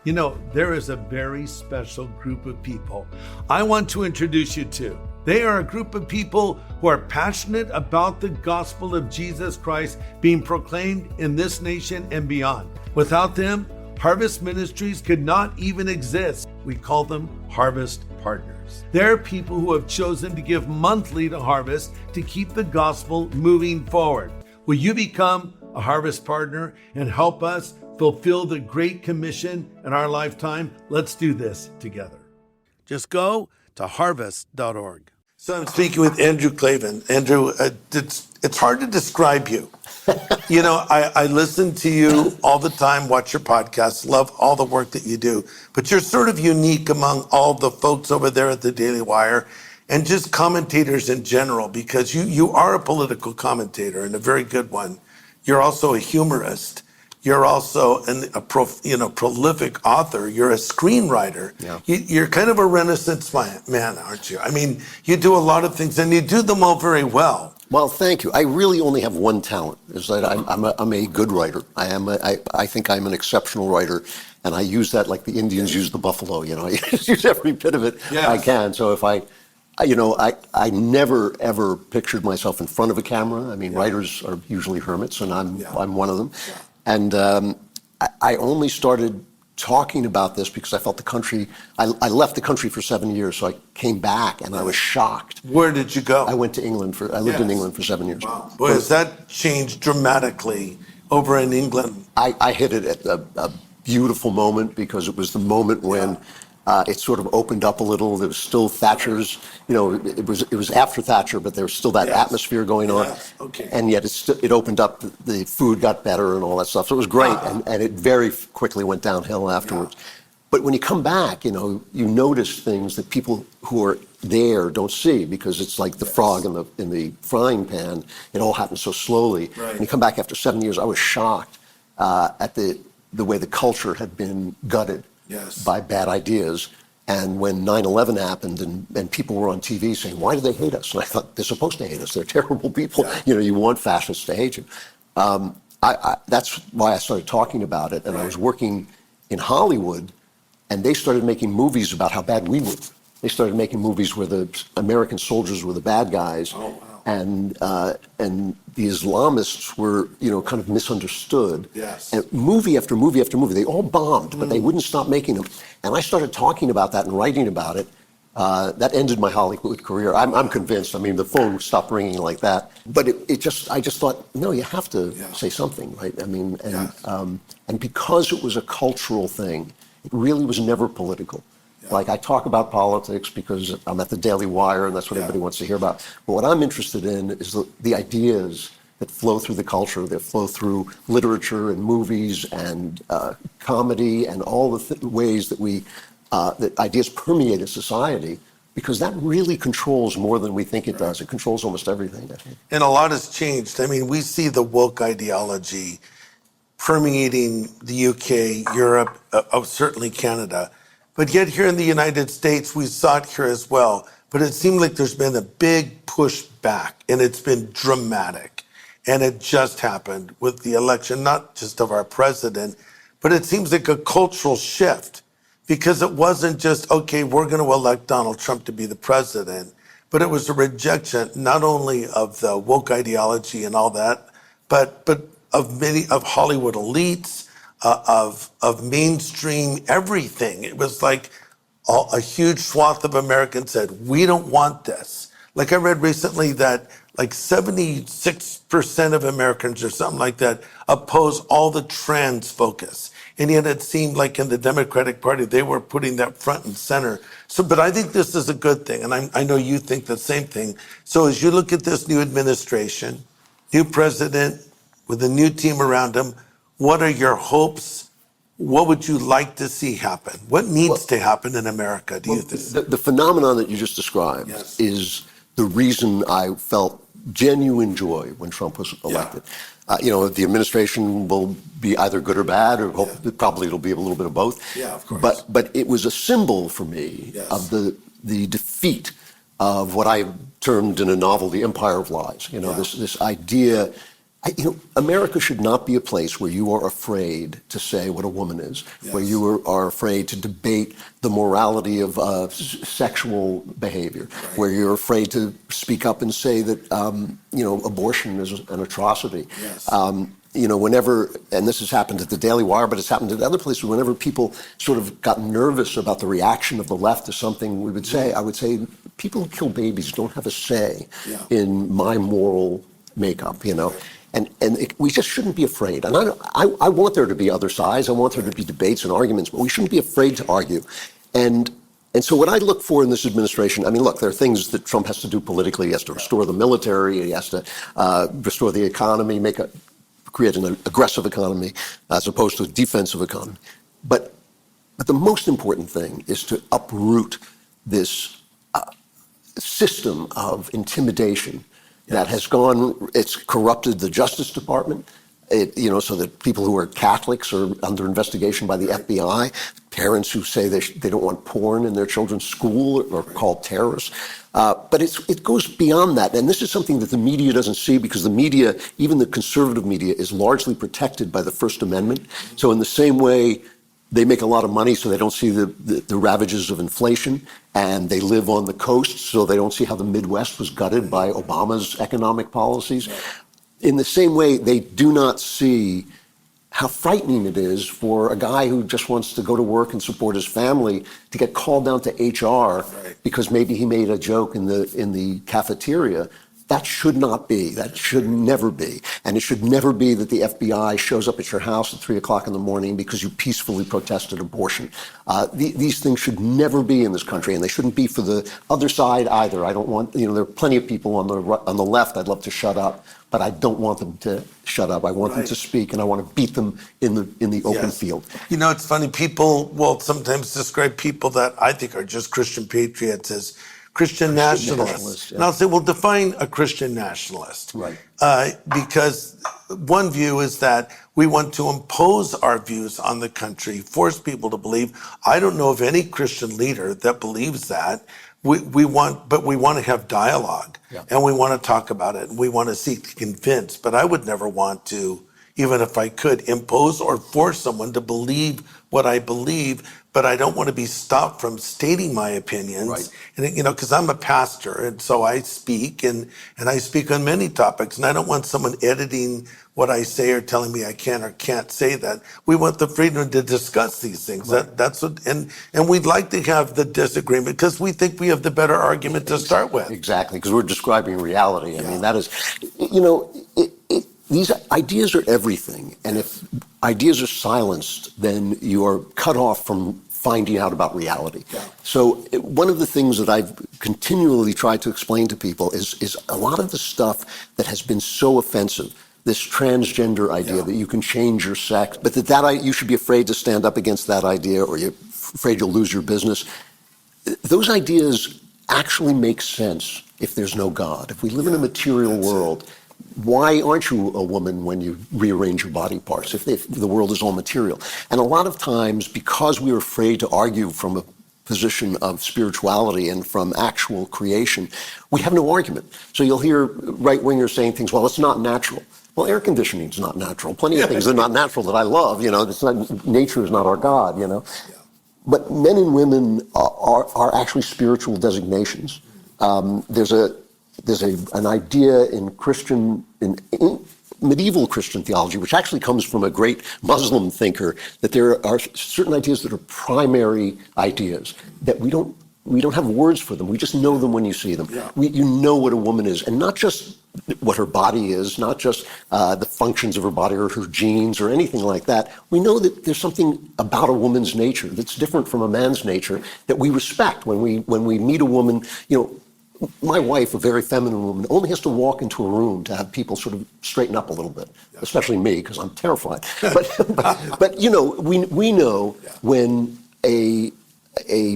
You know, there is a very special group of people I want to introduce you to. They are a group of people who are passionate about the gospel of Jesus Christ being proclaimed in this nation and beyond. Without them, Harvest Ministries could not even exist. We call them Harvest Partners. They're people who have chosen to give monthly to Harvest to keep the gospel moving forward. Will you become a Harvest Partner and help us fulfill the Great Commission in our lifetime? Let's do this together. Just go to harvest.org. So I'm speaking with Andrew Klavan. Andrew, it's hard to describe you. You know, I listen to you all the time, watch your podcasts, love all the work that you do, but you're sort of unique among all the folks over there at the Daily Wire and just commentators in general, because you are a political commentator and a very good one. You're also a humorist. You're also a prolific author. You're a screenwriter. Yeah. You're kind of a Renaissance man, aren't you? I mean, you do a lot of things, and you do them all very well. Well, thank you. I really only have one talent, is that I'm a good writer. I think I'm an exceptional writer, and I use that like the Indians use the buffalo. You know, I use every bit of it I can. So if I never ever pictured myself in front of a camera. I mean, writers are usually hermits, and I'm one of them. Yeah. And I only started talking about this because I felt the country, I left the country for 7 years, so I came back and I was shocked. Where did you go? I went to England I lived in England for 7 years. Wow. Boy, has that changed dramatically over in England? I hit it at a beautiful moment, because it was the moment when it sort of opened up a little. There was still Thatcher's, it was after Thatcher, but there was still that atmosphere going on. Okay. And yet it opened up, the food got better and all that stuff. So it was great. And it very quickly went downhill afterwards. Yeah. But when you come back, you notice things that people who are there don't see, because it's like the frog in the frying pan. It all happens so slowly. Right. When you come back after 7 years, I was shocked at the way the culture had been gutted. Yes. By bad ideas. And when 9/11 happened and people were on TV saying, why do they hate us? And I thought, they're supposed to hate us. They're terrible people. Yeah. You want fascists to hate you. That's why I started talking about it. And I was working in Hollywood, and they started making movies about how bad we were. They started making movies where the American soldiers were the bad guys. Oh, wow. And the Islamists were, kind of misunderstood. Yes. And movie after movie after movie, they all bombed, but they wouldn't stop making them. And I started talking about that and writing about it. That ended my Hollywood career. I'm convinced. I mean, the phone stopped ringing like that. But I just thought, no, you have to say something, right? I mean, and because it was a cultural thing, it really was never political. Like, I talk about politics because I'm at the Daily Wire, and that's what everybody wants to hear about. But what I'm interested in is the ideas that flow through the culture, that flow through literature and movies and comedy and all the ways that that ideas permeate a society, because that really controls more than we think it does. It controls almost everything, I think. And a lot has changed. I mean, we see the woke ideology permeating the UK, Europe, certainly Canada. But yet here in the United States, we saw it here as well. But it seemed like there's been a big push back, and it's been dramatic. And it just happened with the election, not just of our president, but it seems like a cultural shift, because it wasn't just, okay, we're going to elect Donald Trump to be the president, but it was a rejection not only of the woke ideology and all that, but of many of Hollywood elites, of mainstream everything. It was like a huge swath of Americans said, we don't want this. Like, I read recently that like 76% of Americans or something like that oppose all the trans focus. And yet it seemed like in the Democratic Party, they were putting that front and center. So, but I think this is a good thing. And I know you think the same thing. So as you look at this new administration, new president with a new team around him, what are your hopes? What would you like to see happen? What needs to happen in America, do you think? The phenomenon that you just described is the reason I felt genuine joy when Trump was elected. The administration will be either good or bad, or probably it'll be a little bit of both. Yeah, of course. But it was a symbol for me of the defeat of what I termed in a novel the empire of lies. This idea America should not be a place where you are afraid to say what a woman is, where you are afraid to debate the morality of sexual behavior, where you're afraid to speak up and say that, abortion is an atrocity. Whenever, and this has happened at the Daily Wire, but it's happened at other places, whenever people sort of got nervous about the reaction of the left to something I would say, people who kill babies don't have a say in my moral makeup, we just shouldn't be afraid. And I want there to be other sides. I want there to be debates and arguments, but we shouldn't be afraid to argue. And so what I look for in this administration, look, there are things that Trump has to do politically. He has to restore the military. He has to restore the economy, create an aggressive economy as opposed to a defensive economy. But the most important thing is to uproot this system of intimidation that has it's corrupted the Justice Department, so that people who are Catholics are under investigation by the FBI, parents who say they don't want porn in their children's school are called terrorists. But it goes beyond that. And this is something that the media doesn't see, because the media, even the conservative media, is largely protected by the First Amendment. So in the same way, they make a lot of money, so they don't see the ravages of inflation, and they live on the coast, so they don't see how the Midwest was gutted by Obama's economic policies. In the same way, they do not see how frightening it is for a guy who just wants to go to work and support his family to get called down to HR because maybe he made a joke in the cafeteria. That should not be. That should never be. And it should never be that the FBI shows up at your house at 3 o'clock in the morning because you peacefully protested abortion. These things should never be in this country, and they shouldn't be for the other side either. I don't want, there are plenty of people on the left I'd love to shut up, but I don't want them to shut up. I want them to speak, and I want to beat them in the open field. It's funny. People will sometimes describe people that I think are just Christian patriots as Christian nationalists. And I'll say, well, define a Christian nationalist. Right. Because one view is that we want to impose our views on the country, force people to believe. I don't know of any Christian leader that believes that. We want to have dialogue, and we want to talk about it, and we want to seek to convince. But I would never want to, even if I could, impose or force someone to believe what I believe. But I don't want to be stopped from stating my opinions. And because I'm a pastor, and so I speak, and I speak on many topics, and I don't want someone editing what I say or telling me I can or can't say that. We want the freedom to discuss these things. That's what, and we'd like to have the disagreement because we think we have the better argument to start with. Exactly, because we're describing reality. I mean, that is, these ideas are everything, and if ideas are silenced, then you are cut off from finding out about reality. So one of the things that I've continually tried to explain to people is a lot of the stuff that has been so offensive, this transgender idea that you can change your sex, but that you should be afraid to stand up against that idea, or you're afraid you'll lose your business. Those ideas actually make sense if there's no God. If we live in a material world, why aren't you a woman when you rearrange your body parts if the world is all material? And a lot of times, because we're afraid to argue from a position of spirituality and from actual creation, we have no argument. So you'll hear right-wingers saying things, well, it's not natural. Well, air conditioning is not natural. Plenty of things are not natural that I love. It's not, nature is not our God, But men and women are actually spiritual designations. There's an idea in medieval Christian theology, which actually comes from a great Muslim thinker, that there are certain ideas that are primary ideas that we don't have words for them. We just know them when you see them. You know what a woman is, and not just what her body is, not just the functions of her body or her genes or anything like that. We know that there's something about a woman's nature that's different from a man's nature that we respect when we meet a woman. My wife, a very feminine woman, only has to walk into a room to have people sort of straighten up a little bit, especially me, because I'm terrified. But we know when a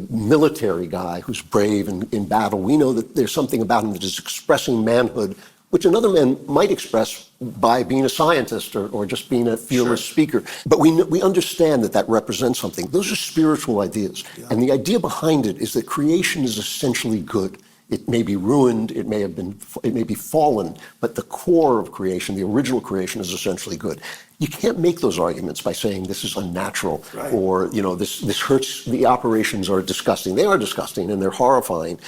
military guy who's brave in battle, we know that there's something about him that is expressing manhood, which another man might express by being a scientist or just being a fearless speaker. But we understand that represents something. Those are spiritual ideas. And the idea behind it is that creation is essentially good. It may be ruined, it may be fallen, but the core of creation, the original creation, is essentially good. You can't make those arguments by saying this is unnatural, right, or this hurts. The operations are disgusting. They are disgusting and they're horrifying,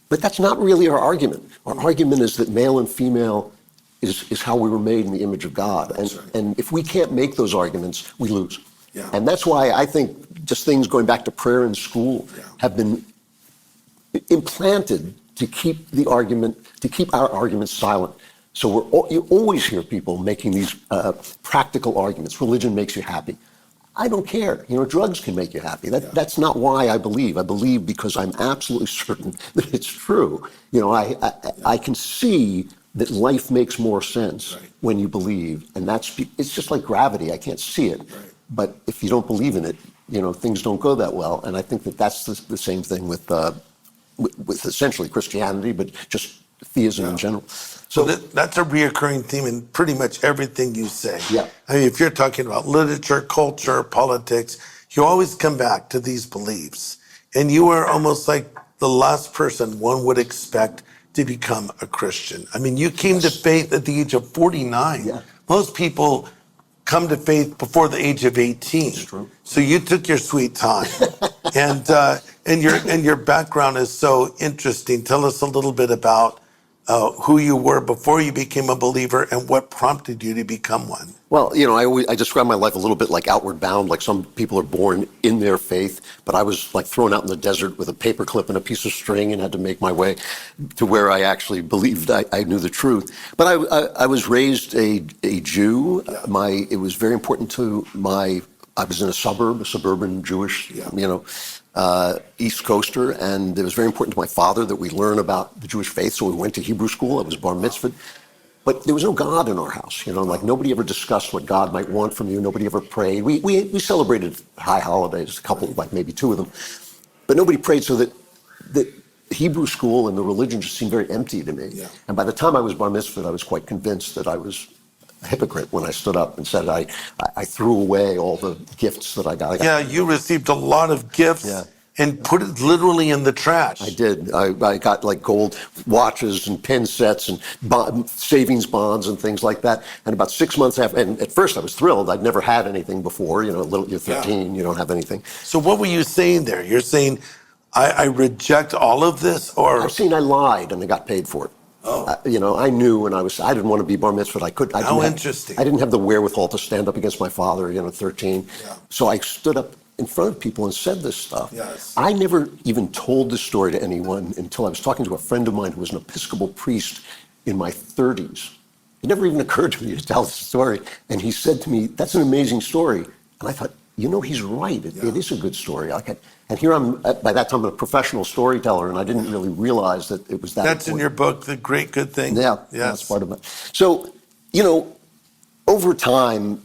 but that's not really our argument. Our argument is that male and female is how we were made in the image of God, and if we can't make those arguments, we lose. Yeah. And that's why I think just things going back to prayer in school have been implanted to keep our arguments silent. So you always hear people making these practical arguments. Religion makes you happy. I don't care. Drugs can make you happy. That's not why I believe. I believe because I'm absolutely certain that it's true. I can see that life makes more sense when you believe, and it's just like gravity. I can't see it, but if you don't believe in it, things don't go that well. And I think that that's the same thing with essentially Christianity, but just theism in general. So that's a reoccurring theme in pretty much everything you say. Yeah. I mean, if you're talking about literature, culture, politics, you always come back to these beliefs. And you are almost like the last person one would expect to become a Christian. I mean, you came to faith at the age of 49. Yeah. Most people come to faith before the age of 18. That's true. So you took your sweet time. And your background is so interesting. Tell us a little bit about who you were before you became a believer and what prompted you to become one. Well, I describe my life a little bit like outward bound, like some people are born in their faith, but I was like thrown out in the desert with a paperclip and a piece of string and had to make my way to where I actually believed I knew the truth. But I was raised a Jew. It was very important to I was in a suburban Jewish, East Coaster, and it was very important to my father that we learn about the Jewish faith. So we went to Hebrew school. I was bar mitzvahed. But there was no God in our house, like nobody ever discussed what God might want from you. Nobody ever prayed. We celebrated high holidays, a couple, like maybe two of them, but nobody prayed. So that Hebrew school and the religion just seemed very empty to me. Yeah. And by the time I was bar mitzvahed, I was quite convinced that I was a hypocrite when I stood up and said I threw away all the gifts that I got. Yeah, you received a lot of gifts. Yeah. And put it literally in the trash. I did. I got like gold watches and pin sets and savings bonds and things like that. And about 6 months after, and at first I was thrilled. I'd never had anything before. You're 13, you don't have anything. So what were you saying there? You're saying, I reject all of this, or? I'm saying I lied and I got paid for it. Oh. I knew when I didn't want to be bar mitzvah. Interesting. I didn't have the wherewithal to stand up against my father, 13. Yeah. So I stood up in front of people and said this stuff. Yes. I never even told this story to anyone until I was talking to a friend of mine who was an Episcopal priest in my 30s. It never even occurred to me to tell this story. And he said to me, "That's an amazing story." And I thought, he's right. It is a good story. And here by that time, I'm a professional storyteller, and I didn't really realize that it was that That's important. in your book, The Great Good Thing? Yeah, that's part of it. So, over time,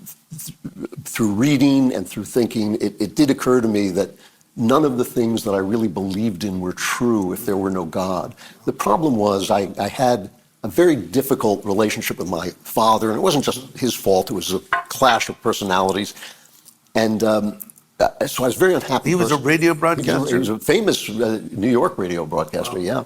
through reading and through thinking, it did occur to me that none of the things that I really believed in were true if there were no God. The problem was I had a very difficult relationship with my father, and it wasn't just his fault. It was a clash of personalities. And so I was very unhappy. He was a radio broadcaster? He was a famous New York radio broadcaster, yeah.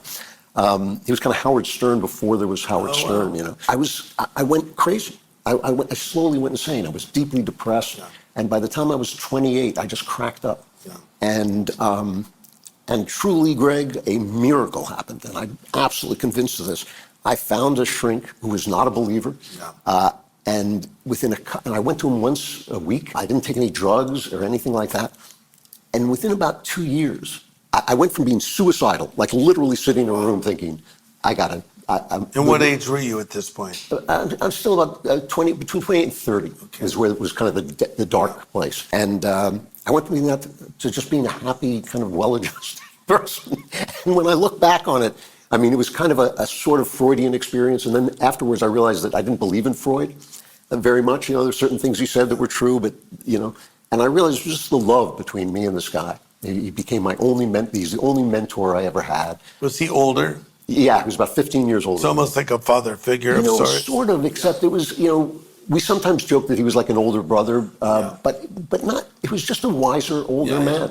He was kind of Howard Stern before there was Howard Stern, I went crazy. I slowly went insane. I was deeply depressed. Yeah. And by the time I was 28, I just cracked up. Yeah. And truly, Greg, a miracle happened. And I'm absolutely convinced of this. I found a shrink who was not a believer. Yeah. And I went to him once a week. I didn't take any drugs or anything like that. And within about 2 years, I went from being suicidal, like literally sitting in a room thinking, And what age were you at this point? I'm still about between 28 and 30 is where it was kind of the dark place. And I went from to just being a happy, kind of well-adjusted person. And when I look back on it, it was kind of a sort of Freudian experience. And then afterwards, I realized that I didn't believe in Freud very much. There's certain things he said that were true, but, and I realized it was just the love between me and this guy. He became he's the only mentor I ever had. Was he older? Yeah, he was about 15 years old. It's almost like a father figure of sorts. Sort of, except it was, we sometimes joke that he was like an older brother, but not. He was just a wiser, older man,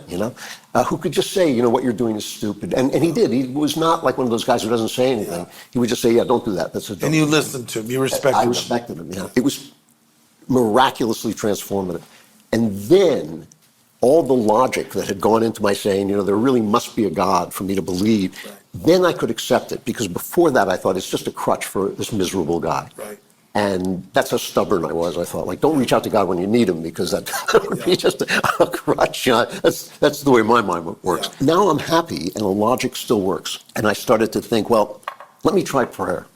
who could just say, what you're doing is stupid. And he did. He was not like one of those guys who doesn't say anything. He would just say, don't do that. That's a And you listened to him. You respected him. I respected him, yeah. It was miraculously transformative. And then all the logic that had gone into my saying, there really must be a God for me to believe, then I could accept it. Because before that, I thought it's just a crutch for this miserable guy. Right. And that's how stubborn I was. I thought, don't reach out to God when you need him, because that would be just a crutch. That's the way my mind works. Yeah. Now I'm happy, and the logic still works. And I started to think, well, let me try prayer,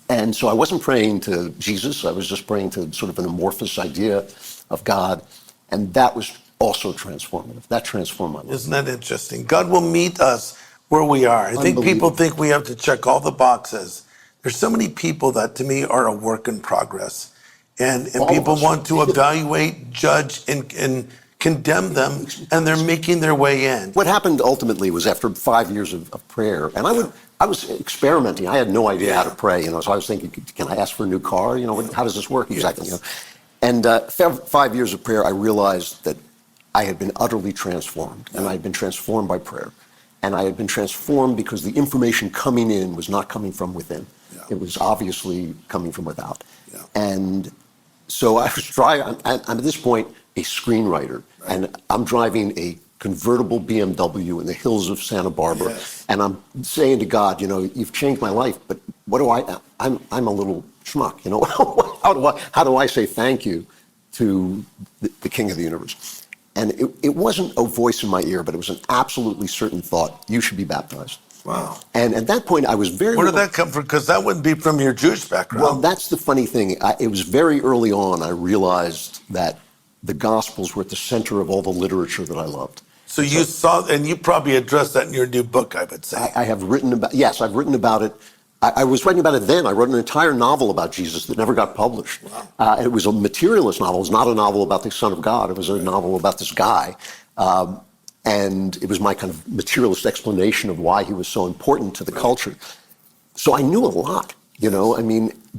And so I wasn't praying to Jesus. I was just praying to sort of an amorphous idea of God. And that was also transformative. That transformed my life. Isn't that interesting? God will meet us where we are. I think people think we have to check all the boxes. There's so many people that, to me, are a work in progress. And people want to evaluate, judge, and condemn them, and they're making their way in. What happened ultimately was after 5 years of prayer, and I was experimenting. I had no idea how to pray, so I was thinking, can I ask for a new car? How does this work exactly? And 5 years of prayer, I realized that I had been utterly transformed, and I had been transformed by prayer. And I had been transformed because the information coming in was not coming from within. It was obviously coming from without. And so I was I'm at this point a screenwriter, and I'm driving a convertible BMW in the hills of Santa Barbara, and I'm saying to God, you've changed my life, but what do I'm a little schmuck, how do I say thank you to the King of the universe? And it wasn't a voice in my ear, but it was an absolutely certain thought: you should be baptized. Wow. And at that point, I was very... Where did that come from? Because that wouldn't be from your Jewish background. Well, that's the funny thing. It was very early on I realized that the Gospels were at the center of all the literature that I loved. So you saw, and you probably addressed that in your new book, I would say. I have written about... Yes, I've written about it. I was writing about it then. I wrote an entire novel about Jesus that never got published. Wow. It was a materialist novel. It was not a novel about the Son of God. It was a novel about this guy. And it was my kind of materialist explanation of why he was so important to the culture. So I knew a lot,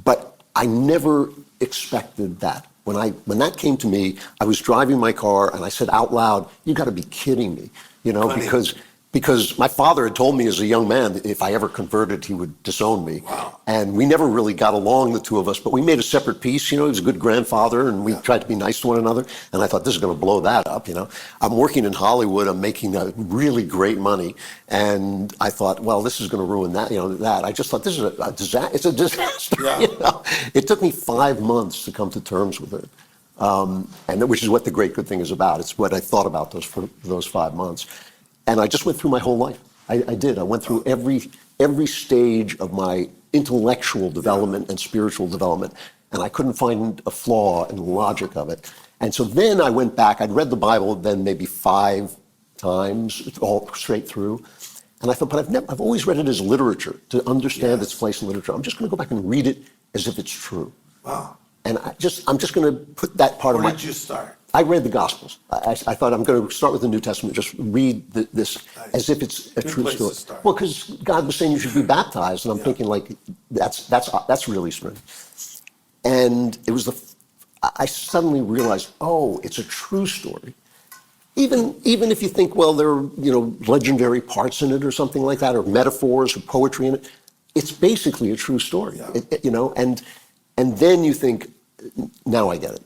but I never expected that. When that came to me, I was driving my car and I said out loud, "You got to be kidding me," because my father had told me as a young man that if I ever converted, he would disown me. Wow. And we never really got along, the two of us, but we made a separate peace. He was a good grandfather, and we tried to be nice to one another. And I thought, this is going to blow that up. I'm working in Hollywood. I'm making really great money. And I thought, well, this is going to ruin that, that. I just thought, this is a disaster. It's a disaster. Yeah. It took me 5 months to come to terms with it. And which is what the Great Good Thing is about. It's what I thought about for those 5 months. And I just went through my whole life. I did. I went through every stage of my intellectual development and spiritual development, and I couldn't find a flaw in the logic of it. And so then I went back. I'd read the Bible then maybe 5 times, all straight through. And I thought, but I've always read it as literature to understand its place in literature. I'm just going to go back and read it as if it's true. Wow. And I'm just going to put that part of my... Where did you start? I read the Gospels. I thought I'm going to start with the New Testament, just read this as if it's a true story. Well, because God was saying you should be baptized, and I'm thinking that's really strange. And it was I suddenly realized, oh, it's a true story. Even if you think, well, there are legendary parts in it or something like that, or metaphors or poetry in it, it's basically a true story. And then you think, now I get it.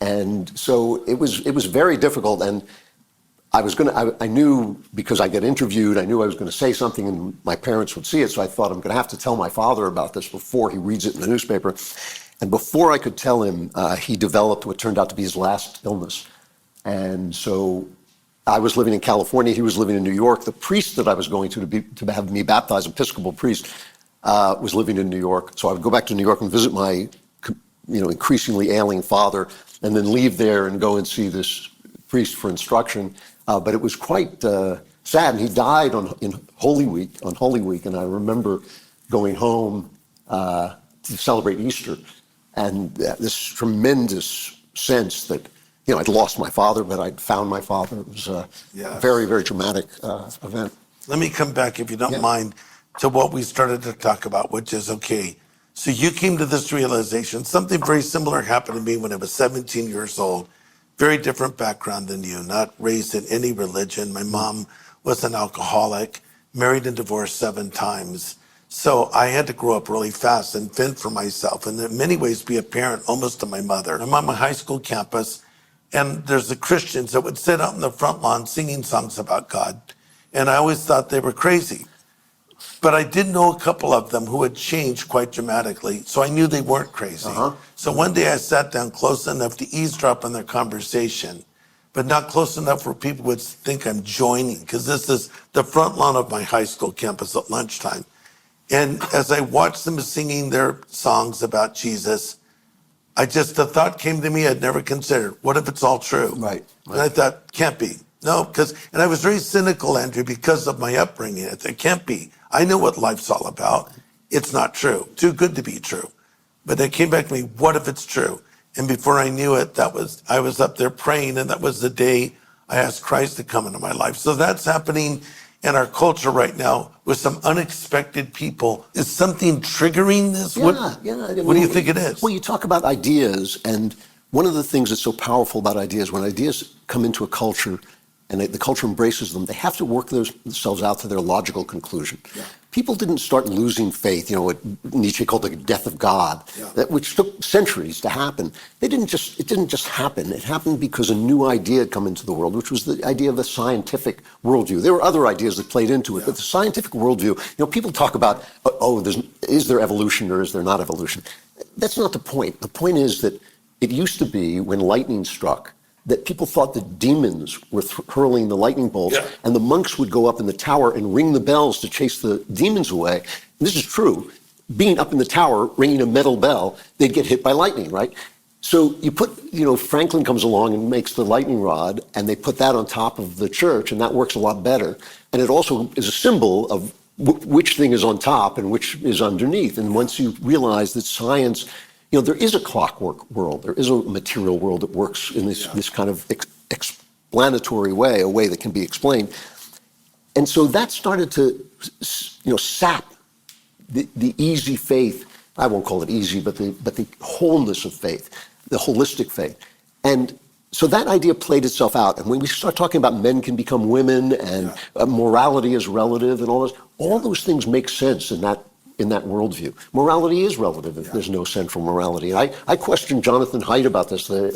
And so it was very difficult, and I knew, because I get interviewed, I knew I was going to say something and my parents would see it, so I thought I'm going to have to tell my father about this before he reads it in the newspaper. And before I could tell him, he developed what turned out to be his last illness. And so I was living in California, he was living in New York. The priest that I was going to have me baptized, Episcopal priest, was living in New York. So I would go back to New York and visit my increasingly ailing father, and then leave there and go and see this priest for instruction. But it was quite sad. And he died on Holy Week, and I remember going home to celebrate Easter, and this tremendous sense that I'd lost my father, but I'd found my father. It was a very, very dramatic event. Let me come back, if you don't mind, to what we started to talk about, which is, okay, So you came to this realization. Something very similar happened to me when I was 17 years old. Very different background than you, not raised in any religion. My mom was an alcoholic, married and divorced 7 times. So I had to grow up really fast and fend for myself and in many ways be a parent almost to my mother. I'm on my high school campus and there's the Christians that would sit out in the front lawn singing songs about God. And I always thought they were crazy. But I did know a couple of them who had changed quite dramatically, so I knew they weren't crazy. So one day I sat down close enough to eavesdrop on their conversation, but not close enough where people would think I'm joining, because this is the front lawn of my high school campus at lunchtime. And as I watched them singing their songs about Jesus, the thought came to me I'd never considered. What if it's all true? Right. And I thought, can't be. No, and I was very cynical, Andrew, because of my upbringing. I thought, it can't be. I know what life's all about. It's not true. Too good to be true. But it came back to me, what if it's true? And before I knew it, I was up there praying, and that was the day I asked Christ to come into my life. So that's happening in our culture right now with some unexpected people. Is something triggering this? Yeah. What do you think it is? Well, you talk about ideas, and one of the things that's so powerful about ideas, when ideas come into a culture and the culture embraces them, they have to work themselves out to their logical conclusion. Yeah. People didn't start losing faith, what Nietzsche called the death of God, which took centuries to happen. It didn't just happen. It happened because a new idea had come into the world, which was the idea of the scientific worldview. There were other ideas that played into it, but the scientific worldview, people talk about, is there evolution or is there not evolution? That's not the point. The point is that it used to be, when lightning struck, that people thought that demons were hurling the lightning bolts, and the monks would go up in the tower and ring the bells to chase the demons away. And this is true. Being up in the tower, ringing a metal bell, they'd get hit by lightning, right? So you put, Franklin comes along and makes the lightning rod, and they put that on top of the church, and that works a lot better. And it also is a symbol of which thing is on top and which is underneath. And once you realize that science, there is a clockwork world. There is a material world that works in this kind of explanatory way, a way that can be explained. And so that started to, sap the easy faith. I won't call it easy, but the wholeness of faith, the holistic faith. And so that idea played itself out. And when we start talking about men can become women and morality is relative and all those things make sense in that worldview. Morality is relative if there's no central morality. I questioned Jonathan Haidt about this, the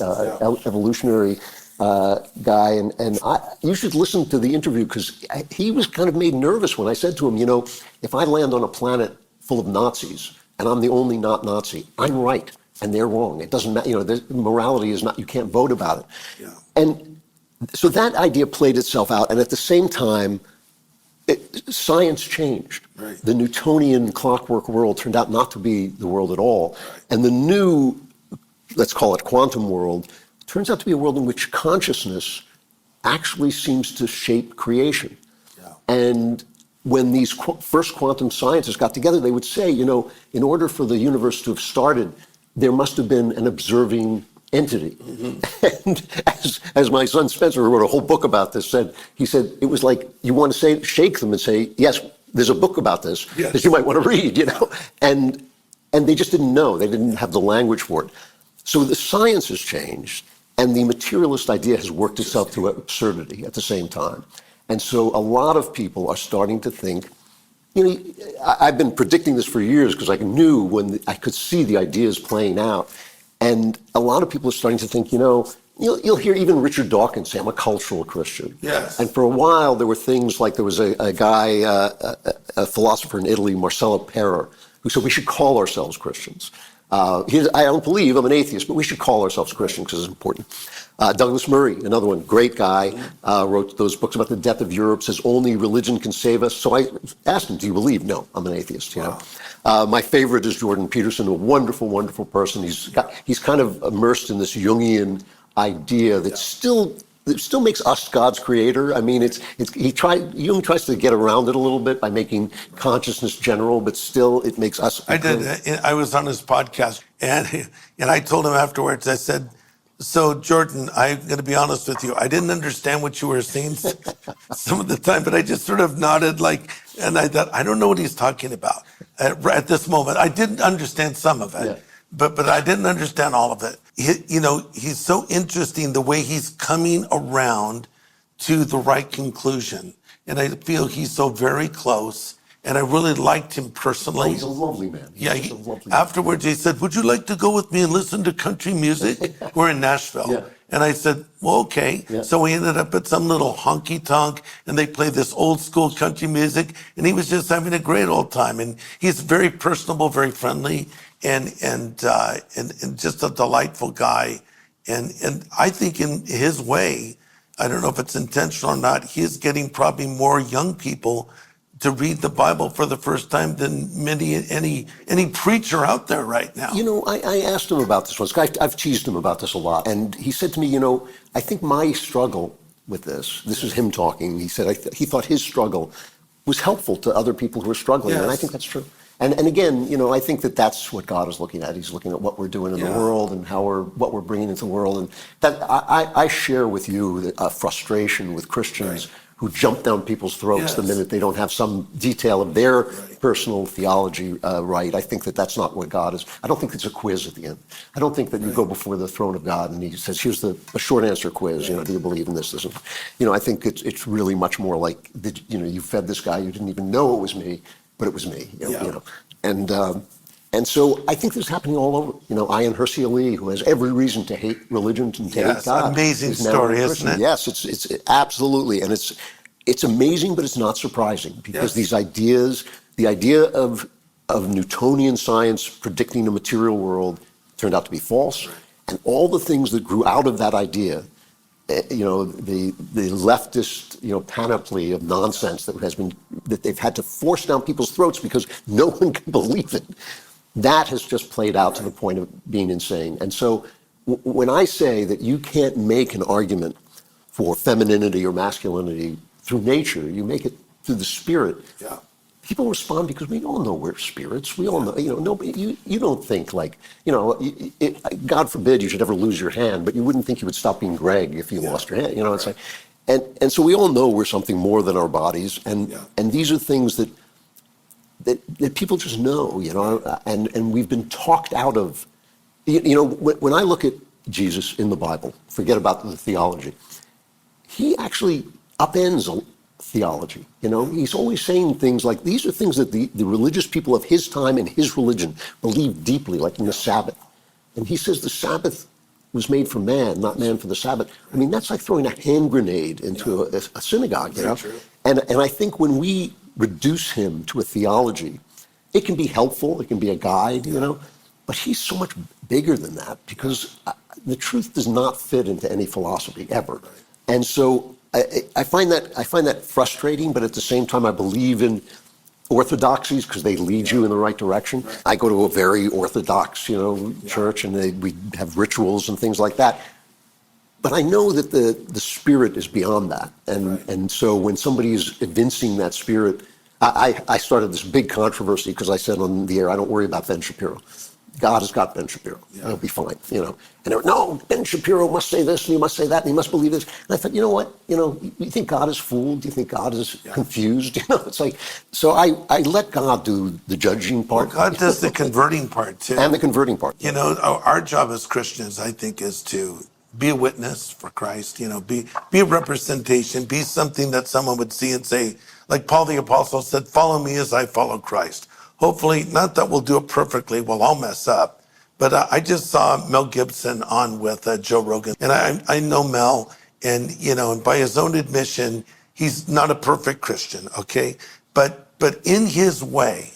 evolutionary guy, and you should listen to the interview, because he was kind of made nervous when I said to him, if I land on a planet full of Nazis and I'm the only not Nazi, I'm right and they're wrong. It doesn't matter. Morality is not, you can't vote about it. Yeah. And so that idea played itself out, and at the same time, science changed. Right. The Newtonian clockwork world turned out not to be the world at all. Right. And the new, let's call it quantum world, turns out to be a world in which consciousness actually seems to shape creation. Yeah. And when these first quantum scientists got together, they would say, in order for the universe to have started, there must have been an observing entity. Mm-hmm. And as my son Spencer, who wrote a whole book about this, he said, it was like you want to shake them and say, yes, there's a book about this that you might want to read, And they just didn't know. They didn't have the language for it. So the science has changed, and the materialist idea has worked itself to absurdity at the same time. And so a lot of people are starting to think, I've been predicting this for years because I knew when I could see the ideas playing out. And a lot of people are starting to think, you'll hear even Richard Dawkins say, I'm a cultural Christian. Yes. And for a while, there were things like there was a guy, a philosopher in Italy, Marcello Pera, who said we should call ourselves Christians. I don't believe, I'm an atheist, but we should call ourselves Christians because it's important. Douglas Murray, another one, great guy, wrote those books about the death of Europe, says only religion can save us. So I asked him, do you believe? No, I'm an atheist, My favorite is Jordan Peterson, a wonderfung, wonderful person. He's kind of immersed in this Jungian idea that still makes us God's creator. I mean, Jung tries to get around it a little bit by making consciousness general, but still it makes us. I was on his podcast, and I told him afterwards, I said, So, Jordan, I'm going to be honest with you. I didn't understand what you were saying some of the time, but I just sort of nodded and I thought, I don't know what he's talking about at this moment. I didn't understand some of it, Yeah. but I didn't understand all of it. He's so interesting the way he's coming around to the right conclusion. And I feel he's so very close. And I really liked him personally. Oh, he's a lovely man. Yeah, He's just a lovely man. afterwards he said, would you like to go with me and listen to country music? We're in Nashville. Yeah. And I said, well, okay. Yeah. So we ended up at some little honky tonk and they played this old school country music and he was just having a great old time. And he's very personable, very friendly and just a delightful guy. And I think in his way, I don't know if it's intentional or not, he's getting probably more young people to read the Bible for the first time than any preacher out there right now. I asked him about this once. I've teased him about this a lot. And he said to me, I think my struggle with this is him talking. He said he thought his struggle was helpful to other people who are struggling. Yes. And I think that's true. And again, I think that's what God is looking at. He's looking at what we're doing in the world and what we're bringing into the world. And that I share with you a frustration with Christians who jump down people's throats the minute they don't have some detail of their personal theology right. I think that's not what God is. I don't think it's a quiz at the end. I don't think that you go before the throne of God and he says, here's a short answer quiz, do you believe in this? I think it's really much more like, you fed this guy, you didn't even know it was me, but it was me. And so I think this is happening all over. Ian Hersey Ali, who has every reason to hate religion and to hate God. Amazing story, isn't it? Yes, it's absolutely. And it's amazing, but it's not surprising because these ideas, the idea of Newtonian science predicting the material world turned out to be false. And all the things that grew out of that idea, the leftist, panoply of nonsense that they've had to force down people's throats because no one can believe it. That has just played out to the point of being insane. And so when I say that you can't make an argument for femininity or masculinity through nature, you make it through the spirit. Yeah. People respond because we all know we're spirits. We all know, nobody, you don't think God forbid you should ever lose your hand, but you wouldn't think you would stop being Greg if you lost your hand. It's like, and so we all know we're something more than our bodies. And these are things that people just know, and we've been talked out of. When I look at Jesus in the Bible, forget about the theology, he actually upends theology. He's always saying things like, these are things that the religious people of his time and his religion believed deeply, like in the Sabbath. And he says the Sabbath was made for man, not man for the Sabbath. I mean, that's like throwing a hand grenade into a synagogue, True. And I think when we reduce him to a theology, it can be helpful, it can be a guide, but he's so much bigger than that because the truth does not fit into any philosophy ever. And so I find that frustrating, but at the same time, I believe in orthodoxies because they lead you in the right direction. I go to a very orthodox, church, and we have rituals and things like that. But I know that the spirit is beyond that, and so when somebody is evincing that spirit, I started this big controversy because I said on the air, I don't worry about Ben Shapiro. God has got Ben Shapiro. He'll be fine, And they were, no, Ben Shapiro must say this, and he must say that, and he must believe this. And I thought, you know what? You think God is fooled? Do you think God is confused? It's like, so I let God do the judging part. Well, God does the converting part too. And the converting part. Our job as Christians, I think, is to be a witness for Christ, be a representation, be something that someone would see and say, like Paul the Apostle said, follow me as I follow Christ. Hopefully, not that we'll do it perfectly, we'll all mess up. But I just saw Mel Gibson on with Joe Rogan. And I know Mel, and by his own admission, he's not a perfect Christian, okay? But in his way,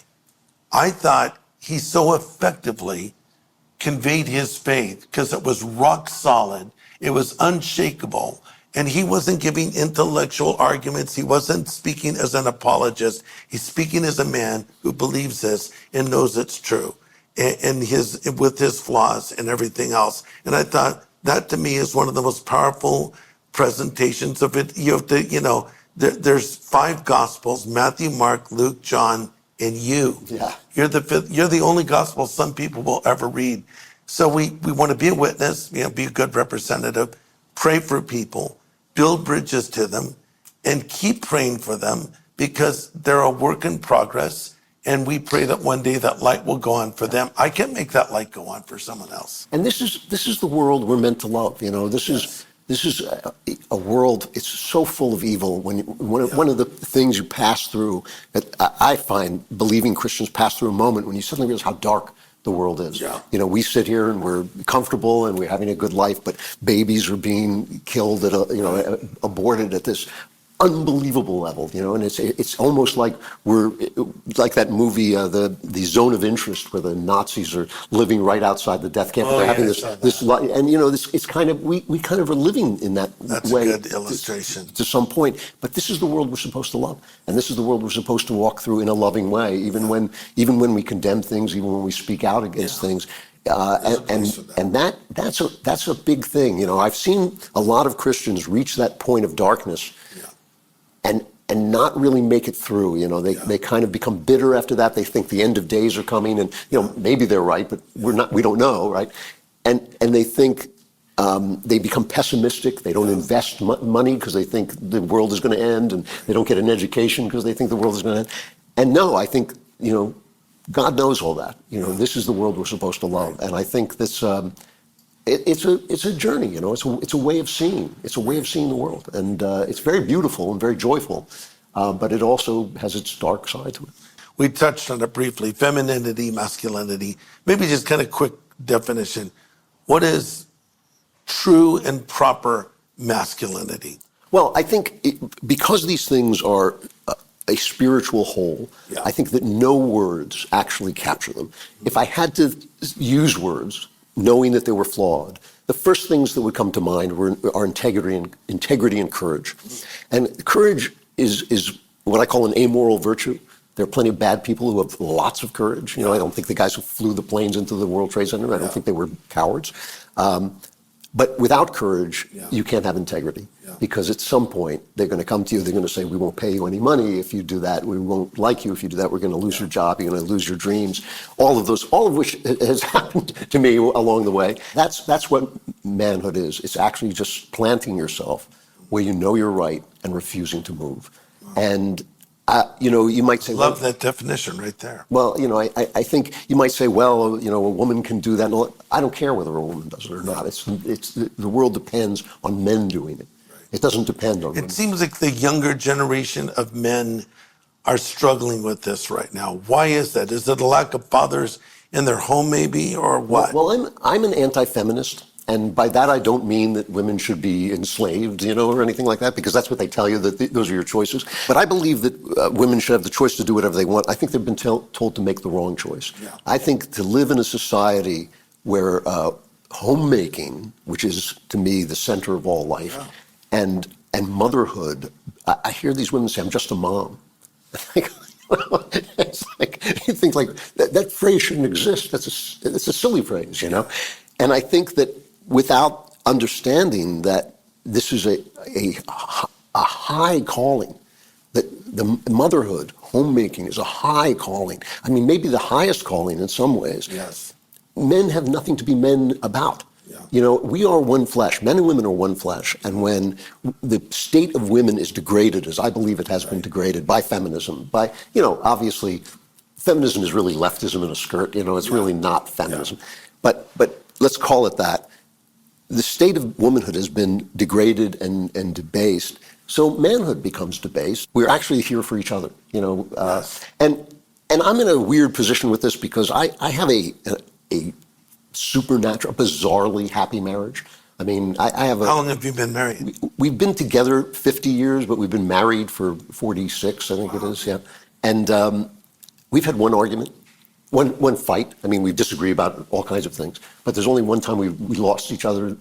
I thought he so effectively conveyed his faith because it was rock solid, it was unshakable, and he wasn't giving intellectual arguments. He wasn't speaking as an apologist. He's speaking as a man who believes this and knows it's true, and with his flaws and everything else. And I thought that to me is one of the most powerful presentations of it. You have to, there's 5 Gospels: Matthew, Mark, Luke, John, and you. Yeah. You're the fifth. You're the only gospel some people will ever read. So we want to be a witness, be a good representative, pray for people, build bridges to them, and keep praying for them because they're a work in progress. And we pray that one day that light will go on for them. I can make that light go on for someone else. And this is the world we're meant to love. This is a world. It's so full of evil. One of the things you pass through that I find believing Christians pass through a moment when you suddenly realize how dark the world is. Yeah. We sit here and we're comfortable and we're having a good life, but babies are being killed aborted at this unbelievable level, and it's almost like we're like that movie, the Zone of Interest, where the Nazis are living right outside the death camp. They're having this and it's kind of we kind of are living in that That's way. a good illustration. To some point, but this is the world we're supposed to love, and this is the world we're supposed to walk through in a loving way, even when we condemn things, even when we speak out against things. And that's a big thing. I've seen a lot of Christians reach that point of darkness. And not really make it through. They kind of become bitter after that. They think the end of days are coming, and maybe they're right, but we don't know, right? And they think they become pessimistic. They don't invest money because they think the world is going to end, and they don't get an education because they think the world is going to end. And no, I think God knows all that. This is the world we're supposed to love, and I think this. It's a journey, It's a way of seeing. It's a way of seeing the world, and it's very beautiful and very joyful, but it also has its dark side to it. We touched on it briefly: femininity, masculinity. Maybe just kind of quick definition. What is true and proper masculinity? Well, I think because these things are a spiritual whole, I think that no words actually capture them. If I had to use words, knowing that they were flawed, the first things that would come to mind are integrity and courage. And courage is what I call an amoral virtue. There are plenty of bad people who have lots of courage. I don't think the guys who flew the planes into the World Trade Center, I don't think they were cowards. But without courage, you can't have integrity. Because at some point, they're going to come to you, they're going to say, we won't pay you any money if you do that, we won't like you if you do that, we're going to lose your job, you're going to lose your dreams, all of which has happened to me along the way. That's what manhood is. It's actually just planting yourself where you know you're right and refusing to move. And you might say, love that definition right there. Well, I think you might say, well, a woman can do that. No, I don't care whether a woman does it or not. It's the world depends on men doing it. It doesn't depend on women. It seems like the younger generation of men are struggling with this right now. Why is that? Is it a lack of fathers in their home, maybe, or what? Well, I'm an anti-feminist. And by that, I don't mean that women should be enslaved, or anything like that, because that's what they tell you, that those are your choices. But I believe that women should have the choice to do whatever they want. I think they've been told to make the wrong choice. I think to live in a society where homemaking, which is, to me, the center of all life, and motherhood, I hear these women say, I'm just a mom. It's like, you think like, that phrase shouldn't exist. It's a silly phrase, And I think that without understanding that this is a high calling, that the motherhood, homemaking is a high calling. I mean, maybe the highest calling in some ways. Yes. Men have nothing to be men about. We are one flesh. Men and women are one flesh. And when the state of women is degraded, as I believe it has been degraded by feminism, obviously, feminism is really leftism in a skirt. It's really not feminism. But let's call it that. The state of womanhood has been degraded and debased, so manhood becomes debased. We're actually here for each other, And I'm in a weird position with this because I have a supernatural, bizarrely happy marriage. I mean, I have How long have you been married? We've been together 50 years, but we've been married for 46, I think it is, And we've had one argument. One fight. I mean, we disagree about all kinds of things, but there's only one time we lost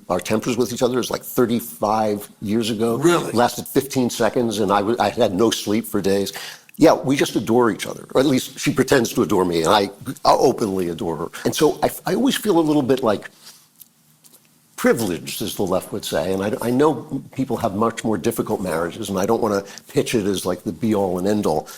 our tempers with each other. It was like 35 years ago. Really? It lasted 15 seconds, and I had no sleep for days. Yeah, we just adore each other, or at least she pretends to adore me, and I openly adore her. And so I always feel a little bit like privileged, as the left would say, and I know people have much more difficult marriages, and I don't want to pitch it as like the be-all and end-all,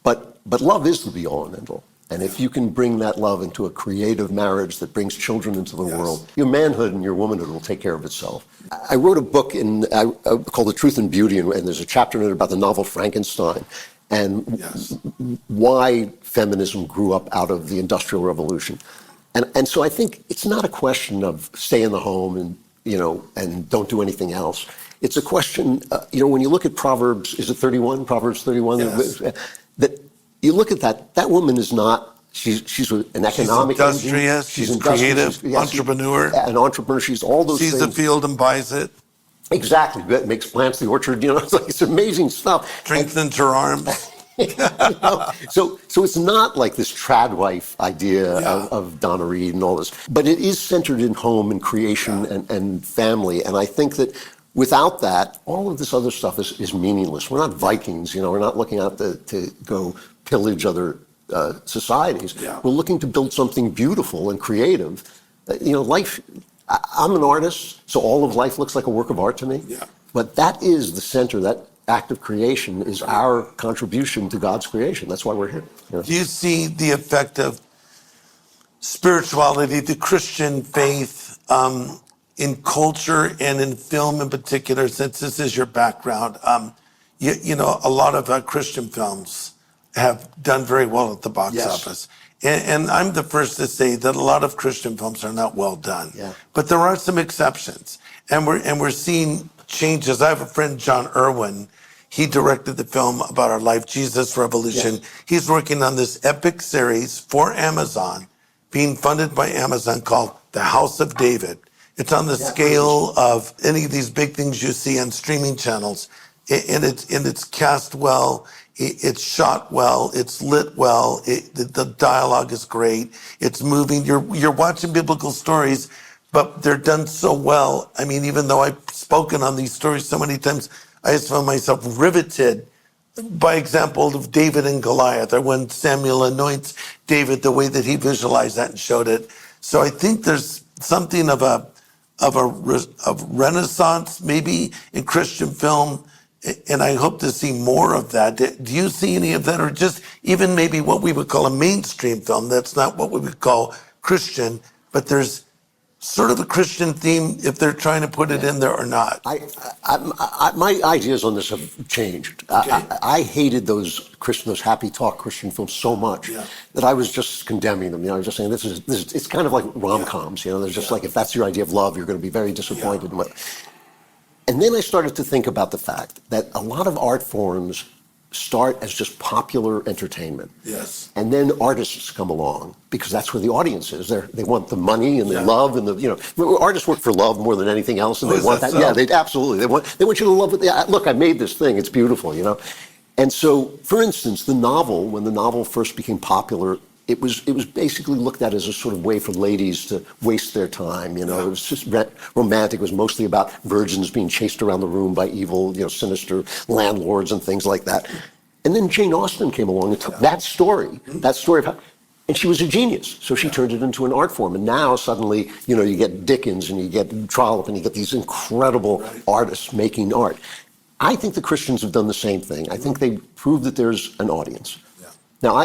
but love is the be-all and end-all. And if you can bring that love into a creative marriage that brings children into the world, your manhood and your womanhood will take care of itself. I wrote a book called The Truth and Beauty, and there's a chapter in it about the novel Frankenstein and why feminism grew up out of the Industrial Revolution. And so I think it's not a question of stay in the home and don't do anything else. It's a question, when you look at Proverbs, is it 31? Proverbs 31? Yes. That you look at that woman is not, she's an economic industrious, she's creative, entrepreneur. An entrepreneur, she's all those things. Sees the field and buys it. Exactly, that makes plants the orchard, it's amazing stuff. Strengthens her arms. So it's not like this trad wife idea of Donna Reed and all this, but it is centered in home and creation and family. And I think that without that, all of this other stuff is meaningless. We're not Vikings, we're not looking out to go pillage other societies. Yeah. We're looking to build something beautiful and creative. Life, I'm an artist, so all of life looks like a work of art to me. Yeah. But that is the center, that act of creation is our contribution to God's creation. That's why we're here. Do you see the effect of spirituality, the Christian faith, in culture and in film in particular, since this is your background? A lot of Christian films have done very well at the box office. And I'm the first to say that a lot of Christian films are not well done. Yeah. But there are some exceptions. And we're seeing changes. I have a friend, John Irwin. He directed the film about our life, Jesus Revolution. Yes. He's working on this epic series for Amazon, being funded by Amazon, called The House of David. It's on the scale of any of these big things you see on streaming channels. And it's cast well. It's shot well, it's lit well, the dialogue is great, it's moving. You're watching biblical stories, but they're done so well. I mean, even though I've spoken on these stories so many times, I just found myself riveted by example of David and Goliath, or when Samuel anoints David, the way that he visualized that and showed it. So I think there's something of renaissance maybe in Christian film. And I hope to see more of that. Do you see any of that, or just even maybe what we would call a mainstream film? That's not what we would call Christian, but there's sort of a Christian theme if they're trying to put it in there or not. My ideas on this have changed. Okay. I hated those happy talk Christian films so much that I was just condemning them. I was just saying this is it's kind of like rom-coms. There's just like, if that's your idea of love, you're going to be very disappointed. And then I started to think about the fact that a lot of art forms start as just popular entertainment. Yes. And then artists come along because that's where the audience is. They want the money and the love and artists work for love more than anything else, and they want that. So? Yeah, they absolutely. They want you to love it. Yeah, look, I made this thing. It's beautiful, And so, for instance, when the novel first became popular, it was basically looked at as a sort of way for ladies to waste their time. It was just romantic. It was mostly about virgins being chased around the room by evil, sinister landlords and things like that. And then Jane Austen came along and took that story of how, and she was a genius. So she turned it into an art form. And now suddenly, you get Dickens and you get Trollope and you get these incredible artists making art. I think the Christians have done the same thing. I think they proved that there's an audience. Yeah. Now,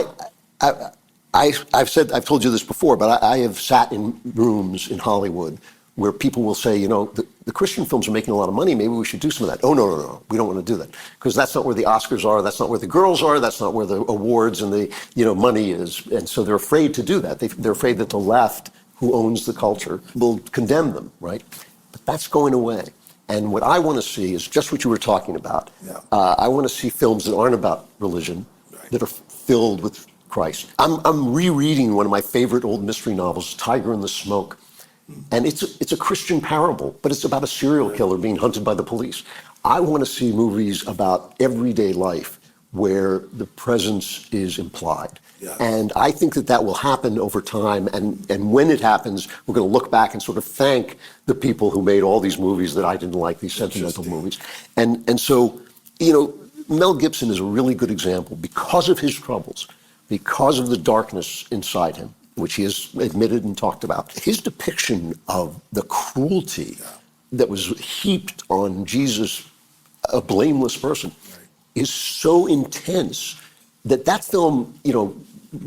I've told you this before, but I have sat in rooms in Hollywood where people will say, the Christian films are making a lot of money, maybe we should do some of that. Oh, no, we don't want to do that. Because that's not where the Oscars are, that's not where the girls are, that's not where the awards and the money is. And so they're afraid to do that. They're afraid that the left, who owns the culture, will condemn them, right? But that's going away. And what I want to see is just what you were talking about. Yeah. I want to see films that aren't about religion, that are filled with Christ. I'm rereading one of my favorite old mystery novels, Tiger in the Smoke. And it's a Christian parable, but it's about a serial killer being hunted by the police. I want to see movies about everyday life where the presence is implied. Yeah. And I think that will happen over time. And when it happens, we're going to look back and sort of thank the people who made all these movies that I didn't like, these sentimental movies. And so, Mel Gibson is a really good example because of his troubles, because of the darkness inside him, which he has admitted and talked about. His depiction of the cruelty that was heaped on Jesus, a blameless person, is so intense that film,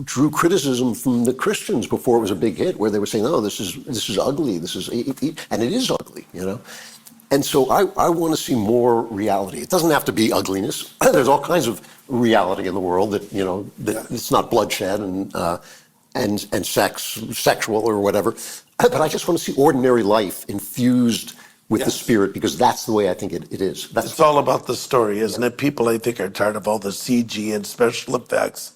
drew criticism from the Christians before it was a big hit, where they were saying, "Oh, this is ugly. And it is ugly," And so I want to see more reality. It doesn't have to be ugliness. There's all kinds of reality in the world that it's not bloodshed and sexual or whatever. But I just want to see ordinary life infused with the spirit, because that's the way I think it is. It's all about the story, isn't it? People, I think, are tired of all the CG and special effects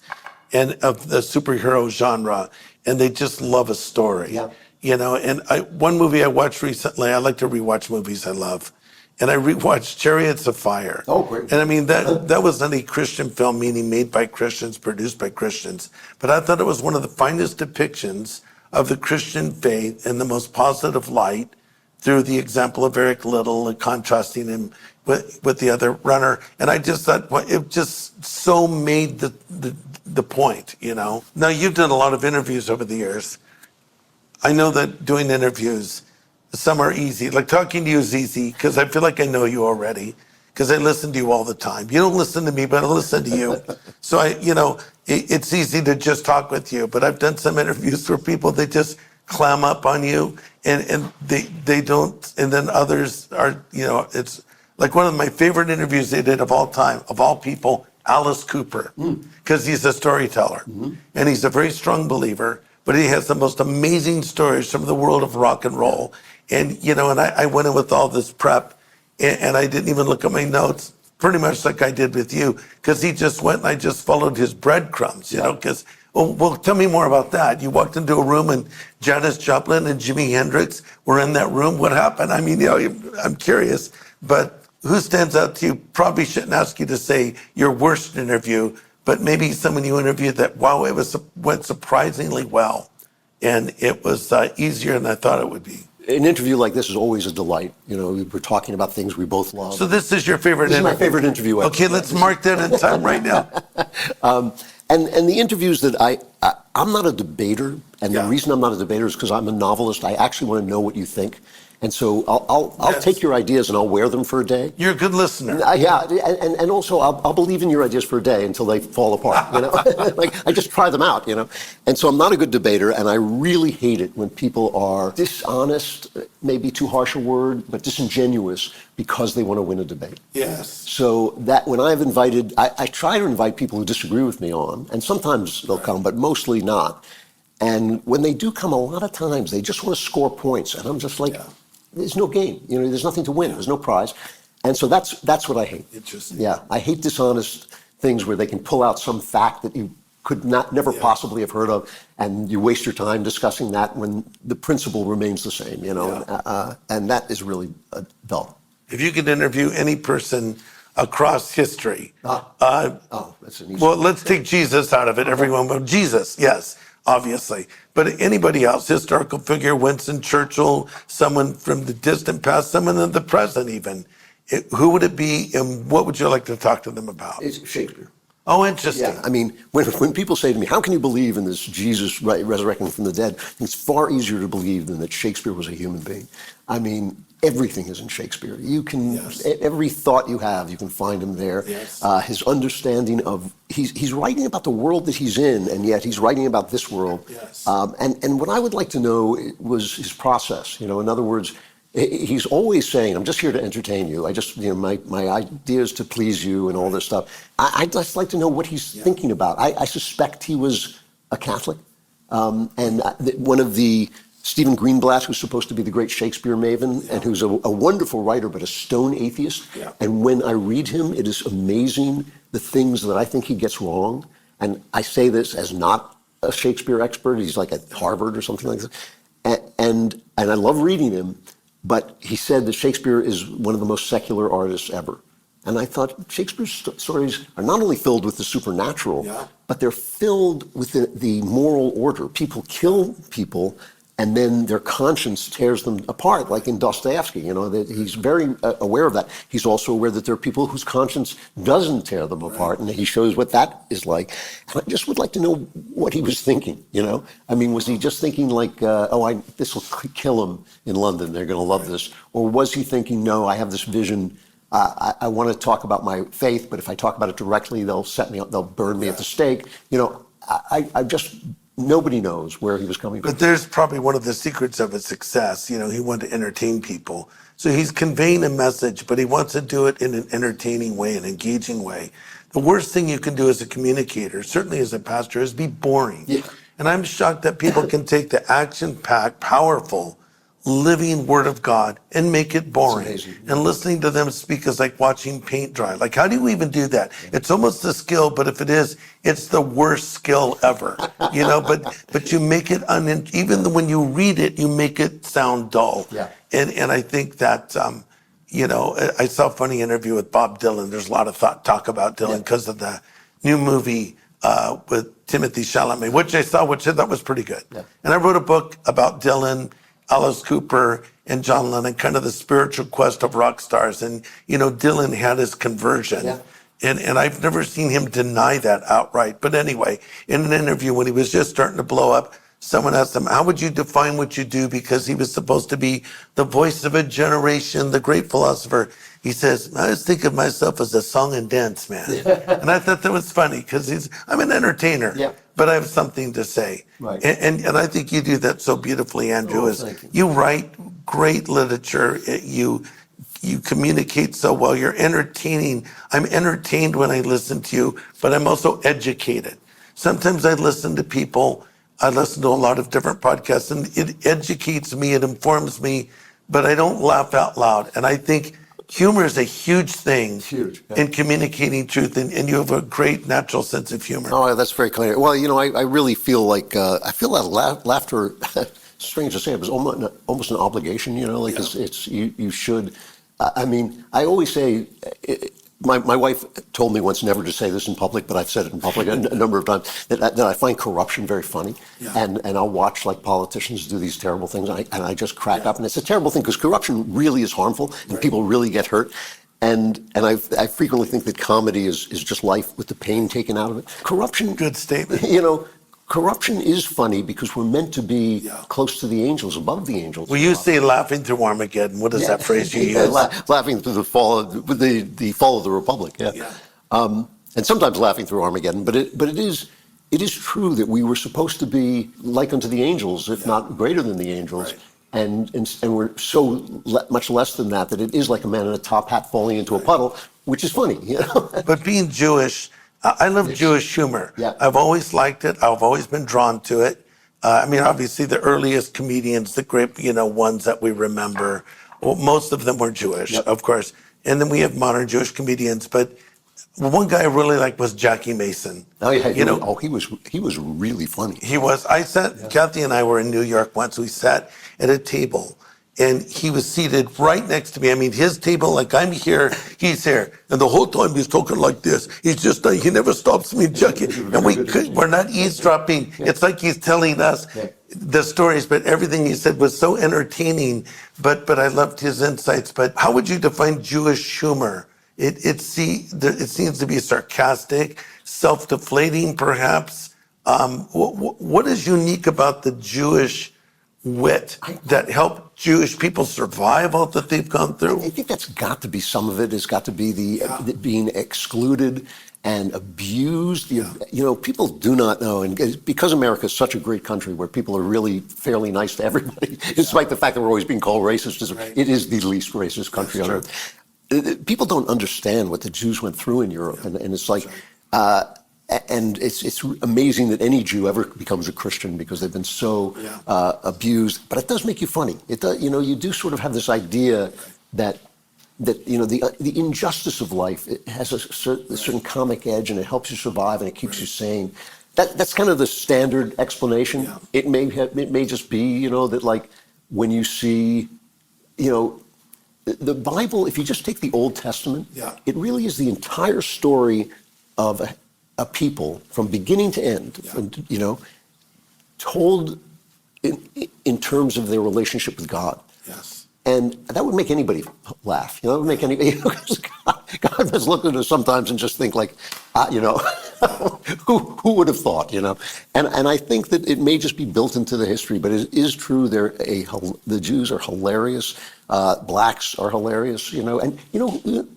and of the superhero genre, and they just love a story. Yeah. And one movie I watched recently, I like to rewatch movies I love, and I rewatched Chariots of Fire. Oh, great. And I mean, that wasn't a Christian film, meaning made by Christians, produced by Christians, but I thought it was one of the finest depictions of the Christian faith in the most positive light, through the example of Eric Liddell and contrasting him with the other runner. And I just thought, well, it just so made the point, Now, you've done a lot of interviews over the years. I know that doing interviews, some are easy. Like talking to you is easy because I feel like I know you already, because I listen to you all the time. You don't listen to me, but I listen to you. So it's easy to just talk with you. But I've done some interviews where people, they just clam up on you and they don't, and then others are, it's like one of my favorite interviews they did of all time, of all people, Alice Cooper, because he's a storyteller and he's a very strong believer, but he has the most amazing stories from the world of rock and roll. And, and I went in with all this prep and I didn't even look at my notes, pretty much like I did with you, because he just went and I just followed his breadcrumbs, because well, tell me more about that. You walked into a room and Janis Joplin and Jimi Hendrix were in that room. What happened? I mean, I'm curious, but who stands out to you? Probably shouldn't ask you to say your worst interview, but maybe someone you interviewed that, wow, went surprisingly well. And it was easier than I thought it would be. An interview like this is always a delight. We're talking about things we both love. So this is your favorite interview? This is my favorite interview ever. Okay, let's mark that in time right now. And the interviews that I'm not a debater, and the reason I'm not a debater is because I'm a novelist. I actually want to know what you think. And so I'll take your ideas and I'll wear them for a day. You're a good listener. And also I'll believe in your ideas for a day until they fall apart. Like I just try them out. And so I'm not a good debater, and I really hate it when people are dishonest, maybe too harsh a word, but disingenuous because they want to win a debate. Yes. So that when I've invited, I try to invite people who disagree with me on, and sometimes they'll come, but mostly not. And when they do come, a lot of times they just want to score points, and I'm just like. There's no game, there's nothing to win. There's no prize. And so that's what I hate. Interesting. Yeah, I hate dishonest things where they can pull out some fact that you could never possibly have heard of, and you waste your time discussing that when the principle remains the same, and that is really dull. If you could interview any person across history. That's an easy well, let's take Jesus out of it, everyone. But Jesus, yes. Obviously. But anybody else, historical figure, Winston Churchill, someone from the distant past, someone in the present even, who would it be and what would you like to talk to them about? It's Shakespeare. Oh, interesting. Yeah, I mean, when people say to me, how can you believe in this Jesus resurrecting from the dead? It's far easier to believe than that Shakespeare was a human being. I mean, everything is in Shakespeare. You can, every thought you have, you can find him there. Yes. His understanding of, he's writing about the world that he's in, and yet he's writing about this world. Yes. And what I would like to know was his process. In other words, he's always saying, I'm just here to entertain you. I just, my idea is to please you and all this stuff. I'd just like to know what he's thinking about. I suspect he was a Catholic. And one of the, Stephen Greenblatt, who's supposed to be the great Shakespeare maven, and who's a wonderful writer, but a stone atheist. Yeah. And when I read him, it is amazing the things that I think he gets wrong. And I say this as not a Shakespeare expert. He's like at Harvard or something like that. And I love reading him, but he said that Shakespeare is one of the most secular artists ever. And I thought Shakespeare's stories are not only filled with the supernatural, but they're filled with the moral order. People kill people, and then their conscience tears them apart, like in Dostoevsky. That he's very aware of that. He's also aware that there are people whose conscience doesn't tear them apart, and he shows what that is like. And I just would like to know what he was thinking. I mean, was he just thinking like, this will kill him in London, they're going to love this, or was he thinking, no, I have this vision. I want to talk about my faith, but if I talk about it directly, they'll set me up, they'll burn me at the stake. I just, nobody knows where he was coming from. But there's probably one of the secrets of his success. You know, he wanted to entertain people. So he's conveying a message, but he wants to do it in an entertaining way, an engaging way. The worst thing you can do as a communicator, certainly as a pastor, is be boring. Yeah. And I'm shocked that people can take the action-packed, powerful, living word of God and make it boring. amazing. And listening to them speak is like watching paint dry. Like, how do you even do that? It's almost a skill, but if it is, it's the worst skill ever. You know, but you make it, even when you read it, you make it sound dull. Yeah. And I think that, you know, I saw a funny interview with Bob Dylan. There's a lot of talk about Dylan because of the new movie with Timothy Chalamet, which I saw, which I thought was pretty good. Yeah. And I wrote a book about Dylan, Alice Cooper, and John Lennon, kind of the spiritual quest of rock stars. And, you know, Dylan had his conversion. Yeah. And I've never seen him deny that outright. But anyway, in an interview when he was just starting to blow up, someone asked him, how would you define what you do? Because he was supposed to be the voice of a generation, the great philosopher. He says, I just think of myself as a song and dance man. And I thought that was funny because I'm an entertainer, Yeah. but I have something to say. Right. And I think you do that so beautifully, Andrew. Oh, thank you. You write great literature. You communicate so well. You're entertaining. I'm entertained when I listen to you, but I'm also educated. Sometimes I listen to people. I listen to a lot of different podcasts, and it educates me, it informs me, but I don't laugh out loud. And I think humor is a huge thing in communicating truth, and you have a great natural sense of humor. Oh, that's very kind. Well, you know, I really feel like, I feel that laughter, strange to say, it was almost an obligation, you know, like it's you should. I mean, I always say, my wife told me once never to say this in public, but I've said it in public a number of times, that I find corruption very funny. Yeah. And I'll watch like politicians do these terrible things, and I just crack up. And it's a terrible thing because corruption really is harmful, and people really get hurt. And I frequently think that comedy is just life with the pain taken out of it. Corruption. Good statement. You know, corruption is funny because we're meant to be close to the angels, above the angels. Well, you say laughing through Armageddon. What is that phrase you use? Laughing through the fall of the Republic. And sometimes laughing through Armageddon. But it is true that we were supposed to be like unto the angels, if not greater than the angels. Right. And we're so much less than that it is like a man in a top hat falling into a puddle, which is funny, you know. But being Jewish, I love Jewish humor. Yeah. I've always liked it. I've always been drawn to it. I mean, obviously, the earliest comedians, the great, ones that we remember, well, most of them were Jewish, of course. And then we have modern Jewish comedians. But one guy I really liked was Jackie Mason. Oh yeah, he was really funny. He was. Kathy and I were in New York once. We sat at a table, and he was seated right next to me. I mean, his table, like I'm here, he's here. And the whole time he's talking like this. He's just, he never stops me, Jackie. And we're not eavesdropping. It's like he's telling us the stories, but everything he said was so entertaining. But I loved his insights. But how would you define Jewish humor? It seems to be sarcastic, self-deflating, perhaps. What is unique about the Jewish wit that helped Jewish people survive all that they've gone through? I think that's got to be some of it. It's got to be the being excluded and abused. People do not know, and because America is such a great country where people are really fairly nice to everybody, despite the fact that we're always being called racist, it is the least racist country on earth. People don't understand what the Jews went through in Europe, and it's like, and it's amazing that any Jew ever becomes a Christian because they've been so abused. But it does make you funny. It does, you do sort of have this idea that the injustice of life, it has a certain comic edge, and it helps you survive, and it keeps you sane. That's kind of the standard explanation. Yeah. It may just be that, like, when you see the Bible, if you just take the Old Testament, it really is the entire story of a people from beginning to end, told in terms of their relationship with God. Yes. And that would make anybody laugh. It would make anybody, God has looked at us sometimes and just think like, who would have thought, And I think that it may just be built into the history, but it is true the Jews are hilarious. Blacks are hilarious, and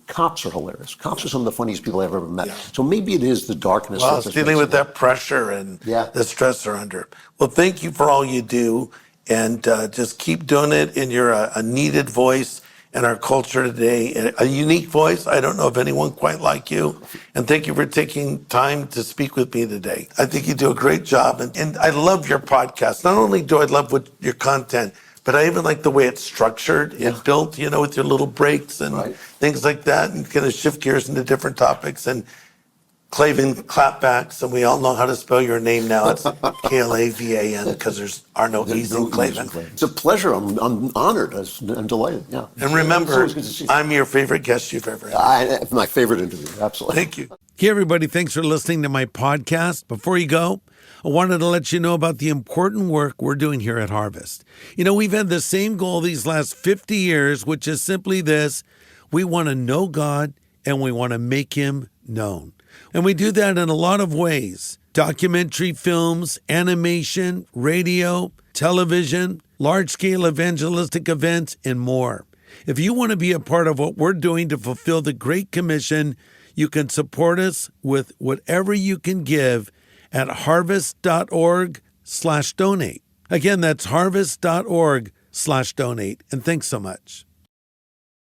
cops are hilarious. Cops are some of the funniest people I've ever met. Yeah. So maybe it is the darkness. Well, that dealing with that pressure and Yeah. the stress they're under. Well, thank you for all you do, and just keep doing it. And you're a needed voice in our culture today, a unique voice. I don't know of anyone quite like you. And thank you for taking time to speak with me today. I think you do a great job, and I love your podcast. Not only do I love your content, but I even like the way it's structured and built, with your little breaks and things like that, and kind of shift gears into different topics. And Klavan clapbacks, and we all know how to spell your name now. It's Klavan because there are no E's in Klavan. It's a pleasure. I'm honored. I'm delighted. Yeah. And remember, It's always good to see you. I'm your favorite guest you've ever had. My favorite interview. Absolutely. Thank you. Hey, everybody. Thanks for listening to my podcast. Before you go, I wanted to let you know about the important work we're doing here at Harvest. We've had the same goal these last 50 years, which is simply this. We want to know God, and we want to make him known. And we do that in a lot of ways: documentary films, animation, radio, television, large-scale evangelistic events, and more. If you want to be a part of what we're doing to fulfill the Great Commission, you can support us with whatever you can give at harvest.org/donate. Again, that's harvest.org/donate. And thanks so much.